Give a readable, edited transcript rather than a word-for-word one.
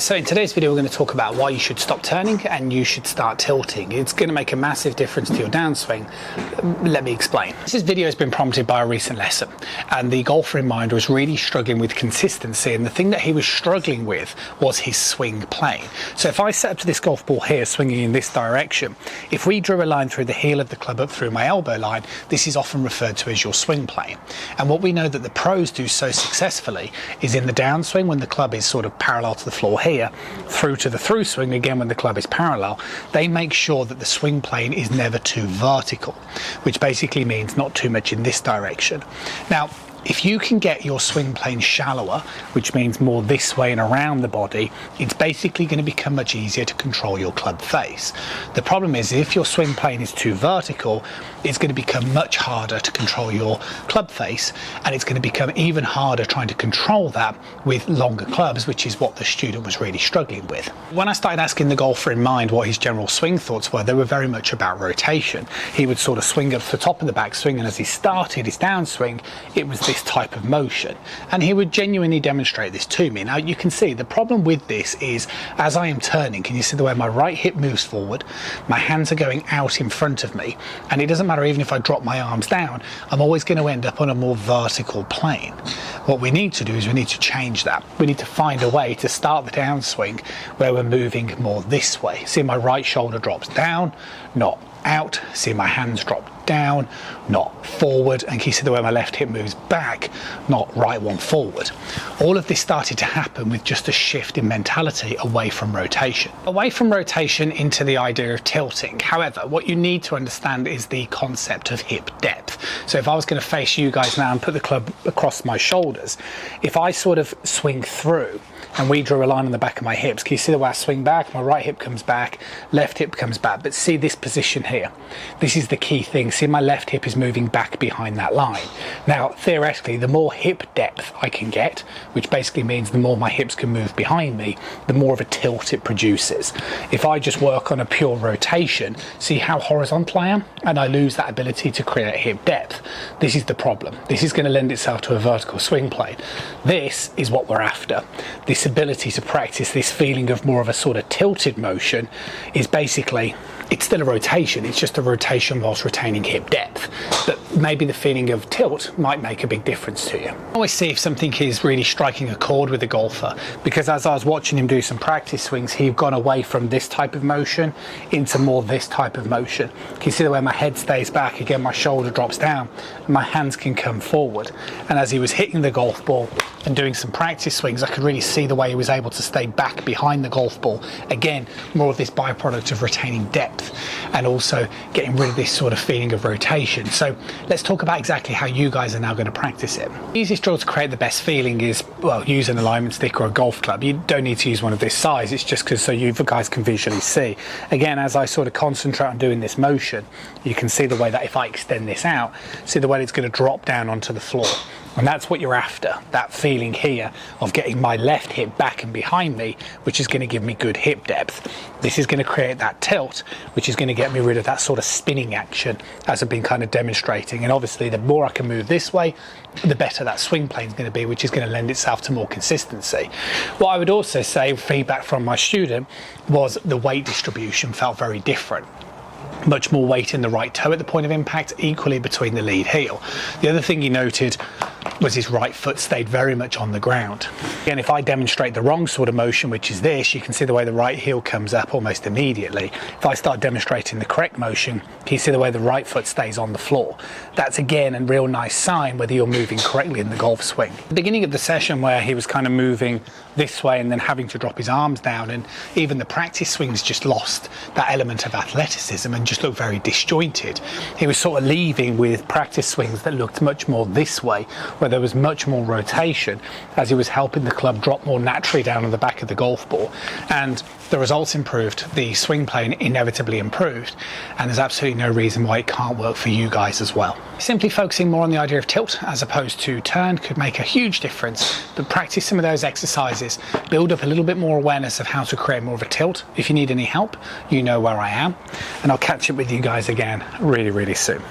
So in today's video, we're going to talk about why you should stop turning and you should start tilting. It's going to make a massive difference to your downswing. Let me explain. This video has been prompted by a recent lesson, and the golfer in mind was really struggling with consistency, and the thing that he was struggling with was his swing plane. So if I set up to this golf ball here, swinging in this direction, if we drew a line through the heel of the club up through my elbow line, this is often referred to as your swing plane. And what we know that the pros do so successfully is in the downswing, when the club is sort of parallel to the floor here, through to the through swing again when the club is parallel, they make sure that the swing plane is never too vertical, which basically means not too much in this direction. Now, if you can get your swing plane shallower, which means more this way and around the body, it's basically going to become much easier to control your club face. The problem is, if your swing plane is too vertical, it's going to become much harder to control your club face, and it's going to become even harder trying to control that with longer clubs, which is what the student was really struggling with. When I started asking the golfer in mind what his general swing thoughts were, they were very much about rotation. He would sort of swing up to the top of the backswing, and as he started his downswing, it was this type of motion, and he would genuinely demonstrate this to me. Now you can see the problem with this is, as I am turning, can you see the way my right hip moves forward, my hands are going out in front of me, and it doesn't matter even if I drop my arms down, I'm always going to end up on a more vertical plane. What we need to do is we need to change that. We need to find a way to start the downswing where we're moving more this way. See, my right shoulder drops down, not out. See, my hands drop down, not forward, and can you see the way my left hip moves back, not right one forward. All of this started to happen with just a shift in mentality away from rotation into the idea of tilting. However, what you need to understand is the concept of hip depth. So if I was going to face you guys now and put the club across my shoulders, if I sort of swing through and we drew a line on the back of my hips, can you see the way I swing back? My right hip comes back, left hip comes back, but see this position here, this is the key thing. See, my left hip is moving back behind that line. Now, theoretically, the more hip depth I can get, which basically means the more my hips can move behind me, the more of a tilt it produces. If I just work on a pure rotation, see how horizontal I am? And I lose that ability to create hip depth. This is the problem. This is going to lend itself to a vertical swing plane. This is what we're after. This ability to practice this feeling of more of a sort of tilted motion is basically, it's still a rotation, it's just a rotation whilst retaining hip depth, but maybe the feeling of tilt might make a big difference to you. I always see if something is really striking a chord with a golfer, because as I was watching him do some practice swings, he'd gone away from this type of motion into more this type of motion. Can you see the way my head stays back? Again, my shoulder drops down, and my hands can come forward. And as he was hitting the golf ball and doing some practice swings, I could really see the way he was able to stay back behind the golf ball. Again, more of this byproduct of retaining depth and also getting rid of this sort of feeling of rotation. So let's talk about exactly how you guys are now going to practice it. The easiest drill to create the best feeling is, well, use an alignment stick or a golf club. You don't need to use one of this size, it's just because so you guys can visually see. Again, as I sort of concentrate on doing this motion, you can see the way that if I extend this out, see the way it's going to drop down onto the floor. And that's what you're after, that feeling here of getting my left hip back and behind me, which is going to give me good hip depth. This is going to create that tilt, which is going to get me rid of that sort of spinning action as I've been kind of demonstrating. And obviously the more I can move this way, the better that swing plane is going to be, which is going to lend itself to more consistency. What I would also say, feedback from my student, was the weight distribution felt very different. Much more weight in the right toe at the point of impact, equally between the lead heel. The other thing he noted was his right foot stayed very much on the ground. Again, if I demonstrate the wrong sort of motion, which is this, you can see the way the right heel comes up almost immediately. If I start demonstrating the correct motion, can you see the way the right foot stays on the floor? That's again a real nice sign whether you're moving correctly in the golf swing. The beginning of the session where he was kind of moving this way and then having to drop his arms down, and even the practice swings just lost that element of athleticism and just looked very disjointed. He was sort of leaving with practice swings that looked much more this way, where there was much more rotation, as he was helping the club drop more naturally down on the back of the golf ball. And the results improved, the swing plane inevitably improved, and there's absolutely no reason why it can't work for you guys as well. Simply focusing more on the idea of tilt as opposed to turn could make a huge difference, but practice some of those exercises, build up a little bit more awareness of how to create more of a tilt. If you need any help, you know where I am, and I'll catch up with you guys again really, really soon.